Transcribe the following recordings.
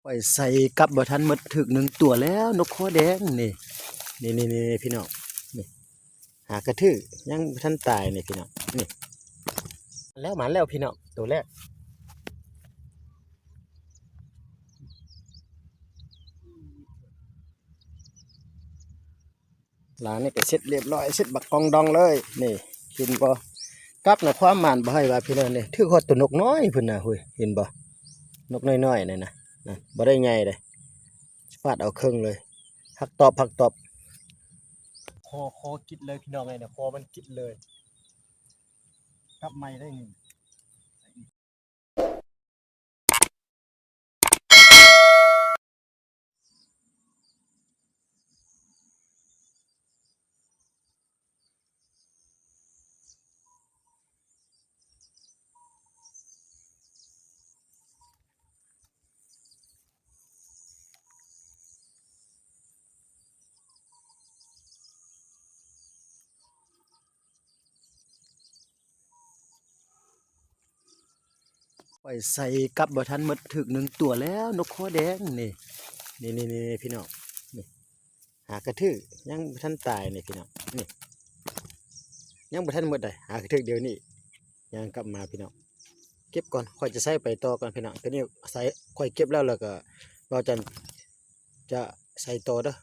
ล่อยใส่กับบ่ทันหมดถึกหนึ่งตัวแล้วนกคอแดงนี่พี่น้องนี่หากระทือยังบ่ทันตายนี่พี่น้องนี่แล้วมาแล้วพี่น้องตัวแรกหลานนี่ก็เสร็จเรียบร้อยเสร็จบักกองดองเลยนี่กินบ่กับนะความหมานบ่ให้ว่าพี่น้องนี่ถือฮอดตัวนกน้อยพุ่นน่ะหุ้ยเห็นบ่นกน้อยๆนี่นะบ่ได้ใหญ่เลยฟาดเอาครึ่งเลยหักตอบคอกิดเลยพี่น้องไงเนี่ยคอมันกิดเลยกลับไม่ได้นี่ปล่อยใส่กับบ่ทันหมดถึกหนึ่งตัวแล้วนกคอแดงนี่พี่น้องนี่หากระทือยังบ่ทันตายนี่พี่น้องนี่ยังบ่ทันหมดเลยหากระทือเดี๋ยวนี้ยังกลับมาพี่น้องเก็บก่อนค่อยจะใส่ไปต่อก่อนพี่น้องตัวนี้ใส่ค่อยเก็บแล้วก็เราจะใส่ต่อเด้อ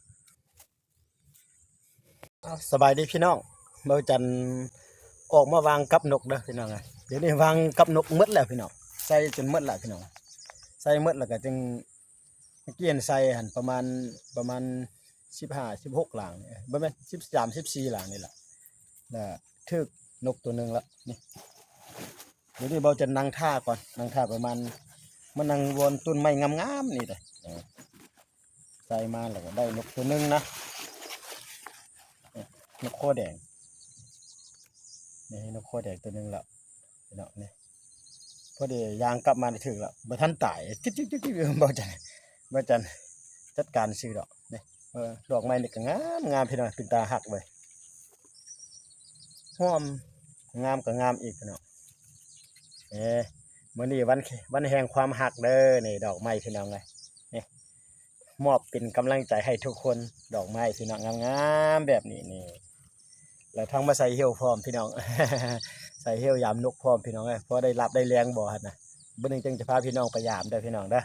สบายดีพี่น้องเราจันออกมาวางกับนกเด้อพี่น้องไงเดี๋ยวนี้วางกับนกหมดแล้วพี่น้องใส่จนหมดแล้วพี่น้องใส่หมดแล้วก็จึงเกี่ยนใส่หันประมาณ15-16หลังบ่แม่น13-14หลังนี่แหละแล้วทึกนกตัวนึงละนี่เดี๋ยวนี้เราจะนั่งท่าก่อนนั่งท่าประมาณมันนั่งวนต้นไม้งามๆนี่เลยใส่มาแล้วก็ได้นกตัวนึงนะนกโคแดงนี่นกโคแดงตัวนึงละพี่น้องนี่พอดียางกลับมาถึงแล้วบ่ทันตายจิ๊บบ่จันจัดการซื้อดอกนี่ดอกไม้นี่ก็งามพี่น้องเป็นตาหักไว้หอมงามก็งามอีกพี่น้องมื้อนี้วันแห่งความหักเด้อนี่ดอกไม้พี่น้องไงนี่มอบเป็นกำลังใจให้ทุกคนดอกไม้พี่น้องงามๆแบบนี้นี่แล้วทั้งมาใส่เหี่ยวพร้อมพี่น้อง ใส่เหี่ยวยามนกพร้อมพี่น้องเพราะได้รับได้แรงบ่ฮะนะมื้อนี้จึงจะพาพี่น้องไปยามได้พี่น้องเด้อ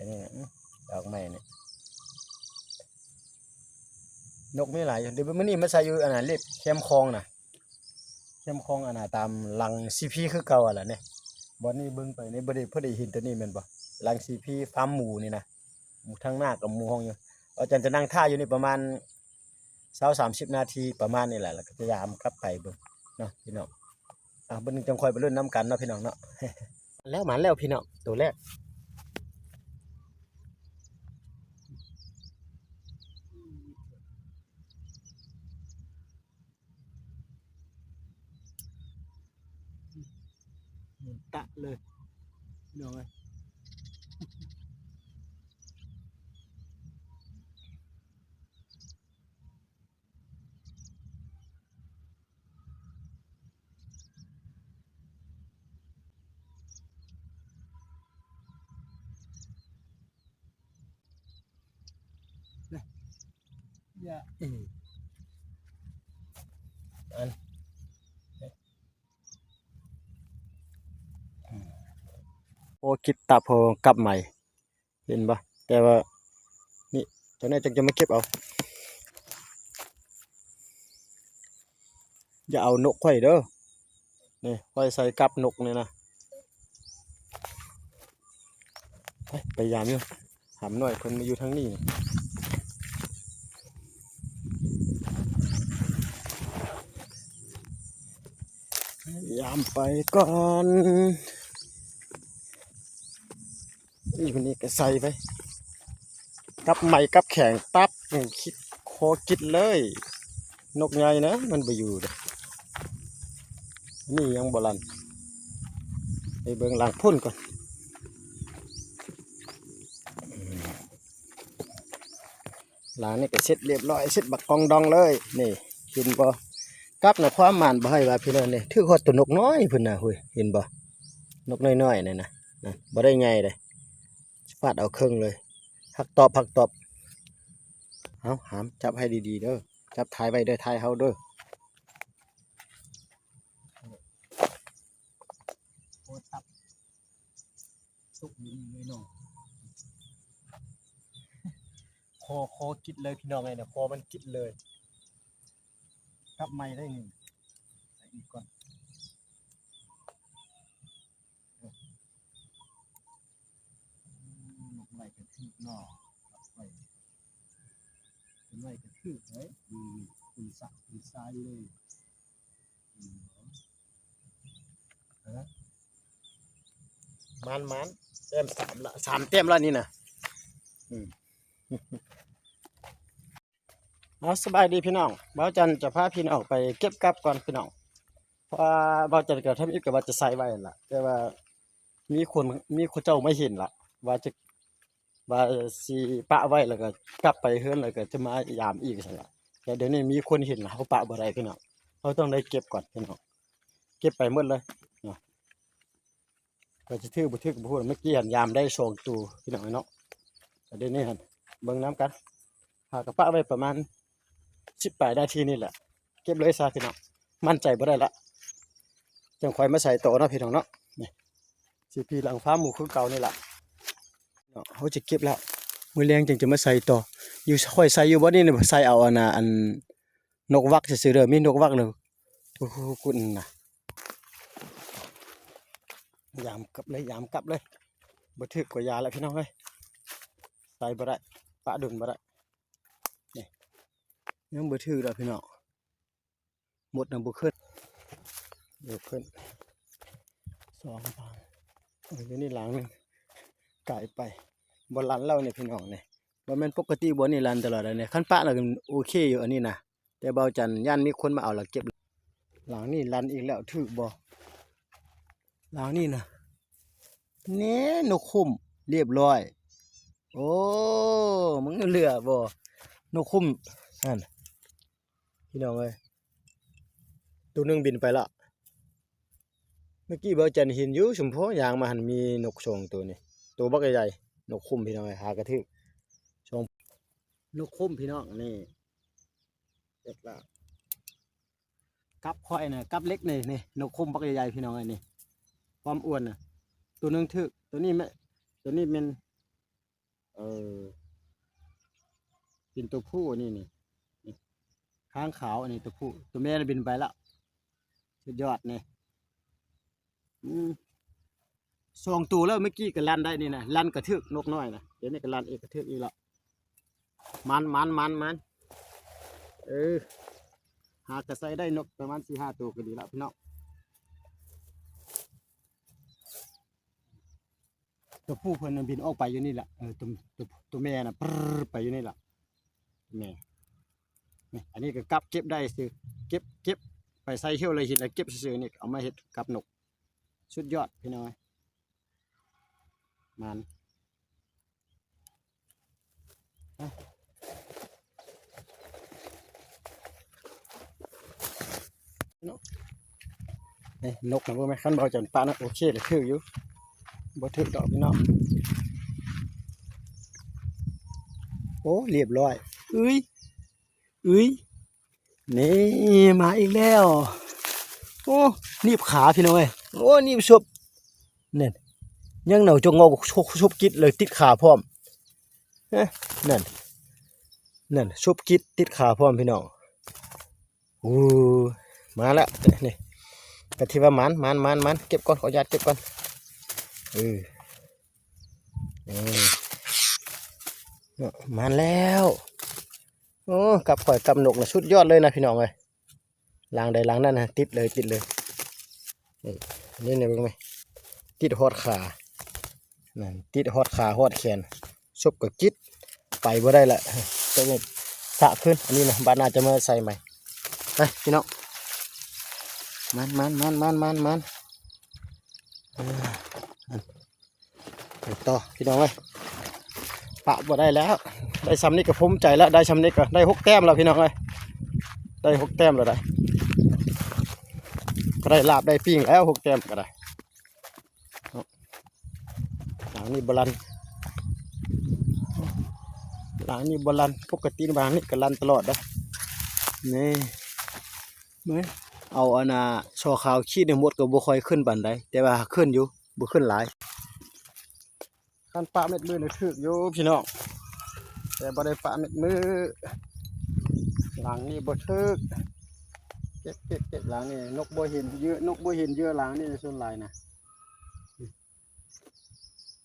นี่ดอกไม้นี่นกมีหลายอยู่เดี๋ยวมื้อนี้มาใส่อยู่อันนั้นเล็บเข้มคองน่ะเข้มคองอันน่ะตามหลัง CP คือเก่าอ่ะล่ะนี่บ่นี้เบิ่งไปนี่บ่ได้พอได้เห็นตัวนี้แม่นบ่หลัง CP ฟาร์มหมูนี่นะหมูทั้งหน้ากับหมูห้องอยู่อาจารย์จะนั่งท่าอยู่นี่ประมาณ20-30นาทีประมาณนี้แหละแล้วก็พยายามกลับไปเบิ่งเนาะพี่น้องเบิ่งจังค่อยไปรุ่นน้ำกันเนาะพี่น้องเนาะ แล้วมาแล้วพี่น้องตัวแรกตะเลยพี่น้องอย่าอันโอ้คิดตาพอกลับใหม่เห็นปะแต่ว่านี่ตอนนี้จะมาเก็บเอาอย่าเอานกไข่เด้อนี่ไข่ใส่กับนกนี่นะไปยามอยู่ถามหน่อยคนมาอยู่ทั้งนี้ยามไปก่อนนี่คนนี้ก็ใส่ไปกับใหม่กับแข็งปั๊บคิดโคกิดเลยนกใหญ่นะมันไปอยู่เลยนี่ยังโบราณไปเบิ่งหลังพุ่นก่อนหลังนี่ก็เสร็จเรียบร้อยเสร็จบักกองดองเลยนี่กินบ่กับนะความหมานบ่ให้ว่าพี่น้องนี่ถือฮอดตัวนกน้อยพุ่นน่ะหุ้ยเห็นบ่นกน้อยๆนี่นะบ่ได้ใหญ่เลย ฟาดเอาเครื่องเลยหักตอบเอาหามจับให้ดีๆเด้อจับถ่ายไว้เด้อถ่ายเฮาเด้อโอ้ตับสุกนี่เลยเนาะคอกิดเลยพี่น้องไงเนี่ยคอมันกิดเลยกลับไม่ได้ไงใส่อีกก่อนหนกไหลกระทืบเนาะกลับไปเป็นไหลกระทืบเลยคุณสักคุณทรายเลยมันเต็ม3 เต็มแล้วนี่นะเอาสบายดีพี่น้องบ่าวจันจะพาพี่น้องไปเก็บกับก่อนพี่น้องเพราะว่าบ่าวจันก็ทำอีกก็ว่าจะใส่ไว้ล่ะแต่ว่ามีคนเจ้าไม่เห็นล่ะว่าสิปะไว้แล้วก็กลับไปเฮือนแล้วก็จะมายามอีกซั่นล่ะแต่เดี๋ยวนี้มีคนเห็นล่ะเขาปะบ่ได้พี่น้องเขาต้องได้เก็บก่อนพี่น้องเก็บไปหมดเลยเนาะก็จะถือบ่ถือก็บ่ฮู้เมื่อกี้หันยามได้2ตัวพี่น้องเนาะแต่เดี๋ยวนี้หั่นเบิ่งน้ำกันหากระปะไว้ประมาณ18 นาทีนี่แหละเก็บเลยซะพี่น้องมั่นใจบ่ได้ละจังค่อยมาใส่โตเนาะพี่น้องเนาะนี่สิพี่หลังฟ้าหมู่คือเก่านี่ล่ะเนาะเฮาจะเก็บแล้วมื้อแลงจังจะมาใส่ต่ออยู่ค่อยใส่อยู่บ่นี่น่ะใส่เอาอันน่ะอันนกวักซื่อๆเด้อมีนกวักเด้อโอ้โหคุณน่ะยามกลับเลยบ่ถึกกว่ายาแล้วพี่น้องเอ้ยใส่บ่ได้ปะดุนบ่ได้นี่ยังบ่ถึกดอกพี่น้องหมดน่ะบ่ขึ้นเดี๋ยวขึ้น2 บาทเดี๋ยวนี้หลังนึงไก่ไปบ่ลันแล้วเนี่ยพี่น้องเนี่ยบ่แม่นปกติบ่นี่ลันตลอดเลยเนี่ยคันปะแล้วก็โอเคอยู่อันนี้นะแต่เบาจันย่านมีคนมาเอาแล้วเก็บหลังนี้ลันอีกแล้วถึกบ่หลังนี้นะเน่นกคุ้มเรียบร้อยโอ้มึงเหลือบ่นกคุ้มนั่นพี่น้องเอ้ยตัวนึงบินไปละเมื่อกี้เบาจันเห็นอยู่ชุมพอยางมาหันมีนกชงตัวนี้ตัวบักใหญ่ๆนกคุ้มพี่น้องเอ้ยหากระทึกชงนกคุ้มพี่น้องนี่เด็กละกับค่อยน่ะกับเล็กนี่นกคุ้มบักใหญ่ๆพี่น้องเอ้ยนี่ความอ้วนน่ะตัวนึงทึกตัวนี้แม่ตัวนี้เป็นเป็นตัวผู้นี่ค้างขาวอันนี้ตัวผู้ตัวแม่บินไปแล้วสุดยอดนี่2 ตัวแล้วเมื่อกี้ก็ลันได้นี่นะลันกระทึกนกน้อยนะเดี๋ยวนี้ก็ลันเอกกระทึกอีกแล้วมันหากจะใส่ได้นกประมาณ4-5 ตัวก็ดีแล้วพี่น้องตัวผู้เพิ่นบินออกไปอยู่นี่แหละตัวแม่น่ะไปอยู่นี่แหละแม่นี่อันนี้ก็กับเก็บได้ซื้อเก็บไปใส่เที่ยวเลยหินแล้วเก็บซื้อนี่เอามาเฮ็ดกับนกสุดยอดพี่น้อยมันนกนะบ่แม่นคันเบาจันปะนะโอเคเลยถืออยู่บ่ถือดอกพี่น้องโอ้เรียบร้อยนี่มาอีกแล้วโอ้นีบขาพี่น้อยโอ้นีบชุบเนี่ยยังเหนาจงงอกชุบกิดเลยติดขาพร้อมนั่นชุบกิดติดขาพร้อมพี่น้องมาแล้วนี่กะทิว่ามันเก็บก่อนขออนุญาตเก็บก่อนมันแล้วโอ้กับข่อยกับนกนะชุดยอดเลยนะพี่น้องเลยล้างใดล้างนั่นนะติดเลยนี่เนี่ยเป็นไงติดหอดขานั่นติดหอดขาหอดแขนชุบกับจิตไปบ่ได้ละต้องสะขึ้นอันนี้นะบ้านน่าจะมาใส่ใหม่ไปพี่น้องมันไปต่อพี่น้องเลยปะบ่ได้แล้วได้ซ้ำนี่ก็ภูมิใจแล้วได้ซ้ำนี่ก็ได้6 แต้มแล้วพี่น้องเลยได้6 แต้มแล้วได้ก็ได้ลาบได้ปิ้งแล้ว6 แต้มก็ได้นี่บอลัน หลังนี้บ่ลันปกติหลังนี้ก็ลันตลอดเด้อนี่เมื่อเอาอันน่ะชอขาวขี้ในหมดก็บ่ค่อยขึ้นปานใดแต่ว่าขึ้นอยู่บ่ขึ้นหลายคันปะเม็ดมือน่ะถึกอยู่พี่น้องแต่บ่ได้ปะเม็ดมือหลังนี้บ่ถึกเก็บหลังนี่นกบ่เห็นเยอะนกบ่เห็นเยอะหลังนี่ส่วนหลายนะ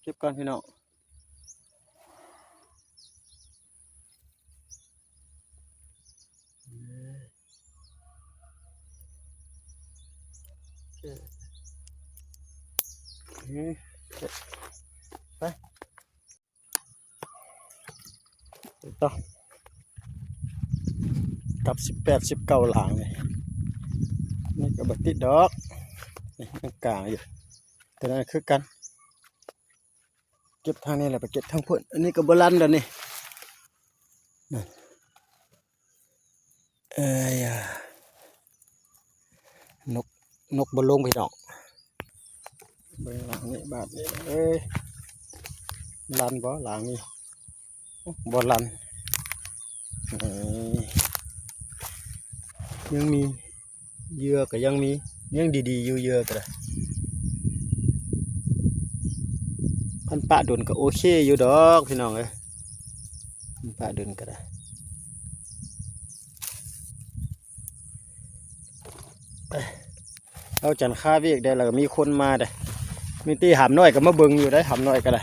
เก็บก่อนพี่น้องไปต่อกับ18-19หลังนี่ก็บ่ติดดอกนี่มันกลางอยู่แต่นั่นคือกันเก็บทางนี้แหละไปเก็บทางพุ่นอันนี้ก็บ่ลันแล้วนี่เอ้ยนกบ่ลงพี่น้องเบิ่งหลังนี้บาดนี้เอ้ยลันบ่หลังนี้บ่ลันยังมีเหยื่อก็ยังมียังดีๆอยู่เหยื่อก็ได้พันปะโดนก็โอเคอยู่ดอกพี่น้องเอ้ยพันปะโดนก็ได้เอาจันค่าเวียกได้แล้วก็มีคนมาได้มีตีหามน้อยก็มาเบิ่งอยู่ได้หามน้อยก็ได้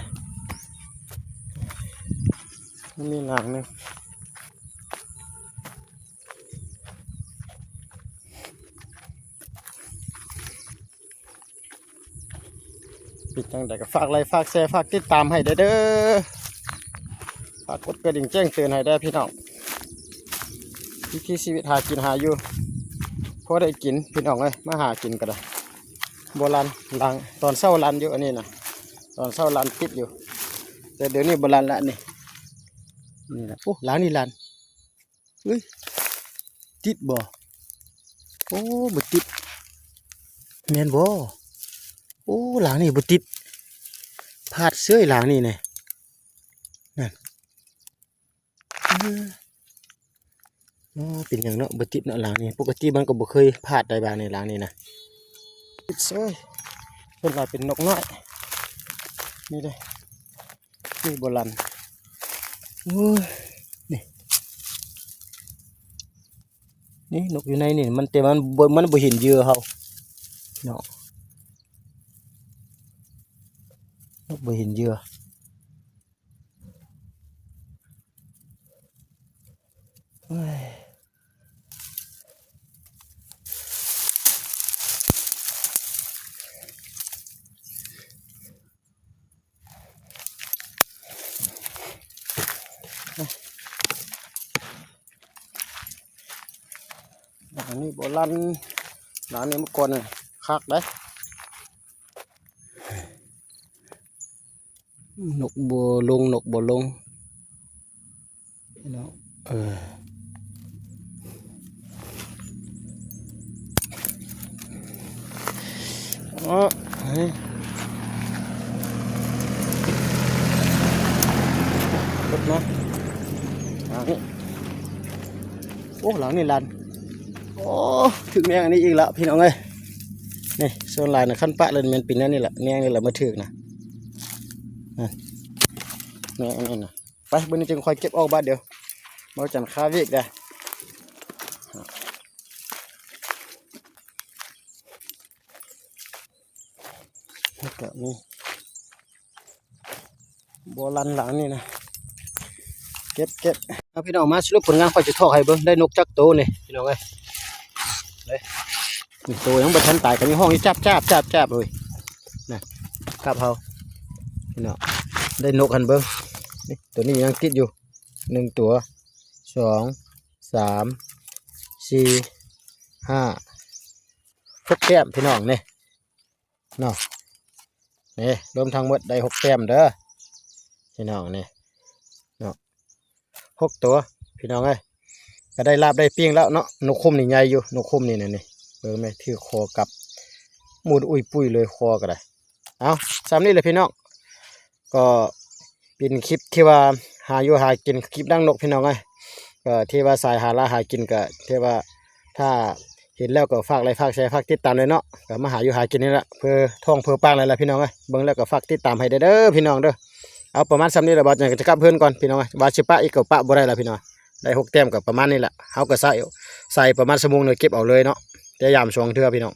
มีหลังนึงปิดจังใดก็ฝากไลค์ฝากแชร์ฝากติดตามให้เด้อฝากกดกระดิ่งแจ้งเตือนให้ได้พี่น้องที่ชีวิตหากินหาอยู่พอได้กินพี่น้องเลยมาหากินก็ได้โบราณหลังตอนเช้าลันอยู่อันนี้นะตอนเช้าลันติดอยู่แต่เดี๋ยวนี้โบราณละนี่นะโอ้หลังนี่ลันเฮ้ยติดบ่โอ้บ่ติดแม่นบ่โอ้หลังนี่บ่ติดพลาดเสื้อหลังนี่เนี่ยนั่นอ๋อเป็นอย่างเนาะบ่ติดเนาะหลังนี่ปกติมันก็บ่เคยพลาดได้บางในหลังนี่นะติดเสื้อเป็นลายเป็นนกน้อยนี่เลยนี่โบราณโอ้ยนี่นกอยู่ในนี่มันแต่มันบ่เห็นเหยื่อเขาเนาะนกบ่เห็นเหยื่ออันนี้โบราณหลังนี้เมื่อก่อนน่ะคักได้นกบ่ลงเนาะอ๋อเฮ้ยรถนะหลังนี้โอ้หลังนี่ลันโอ้ถึงแมงอันนี้อีกแล้วพี่น้องเอ้ยนี่โซนลายนะขั้นปะเลยมันปีนั้นนี่แหละแมงนี่แหละมาถึงนะแมงอันนี้นะไปบนนี้จึงคอยเก็บออกบ้านเดียวมาจันคาเวกได้แบบนี้โบราณหลังนี่นะเก็บเอาพี่น้องมาสรุปผลงานคอยจะทอกให้เบิ้งได้นกจักโตนี่พี่น้องเอ้ยเลยตัวยังบัทันตายกันในห้องนี้จับเลยนะกับเขาพี่น้องได้นกหันเบิ้งนี่ตัวนี้ยังติดอยู่1 ตัว 2 3 4 5 6 แต้มพี่น้องนี่เนาะนี่รวมทั้งหมดได้6 แต้มเด้อพี่น้องนี่เนาะ6 ตัวพี่น้องเอ้ยก็ได้ลาบได้ปิ้งแล้วเนาะนกคุ้มนี่ใหญ่อยู่นกคุ้มนี่นี่เบิ่งไหมถือคอกับมูดอุ้ยปุ้ยเลยคอก็ได้เอาซ้ำนี่เลยพี่น้องก็เป็นคลิปที่ว่า หาอยู่หากินคลิปดังนกพี่น้องเอ้ยก็ที่ว่าสายหากินก็ที่ว่าถ้าเห็นแล้วก็ฝากไลค์ฝากแชร์ฝากติดตามเลยเนาะก็มาหาอยู่หากินนี่แหละเพื่อท่องเพื่อปางเลยล่ะพี่น้องเอ้ยเบิ่งแล้วก็ฝากติดตามให้เด้อพี่น้องเด้อเอาประมาณซ้ำนี้แหละบ่จะกลับเพิ่นก่อนพี่น้องเอ้ยว่าสิปะอีกก็ปะบ่ได้ล่ะพี่น้องได้6 แต้มก็ประมาณนี้แหละเฮาก็ใส่ประมาณชั่วโมงนึงเก็บเอาเลยเนาะแต่ยาม2 เทื่อพี่น้อง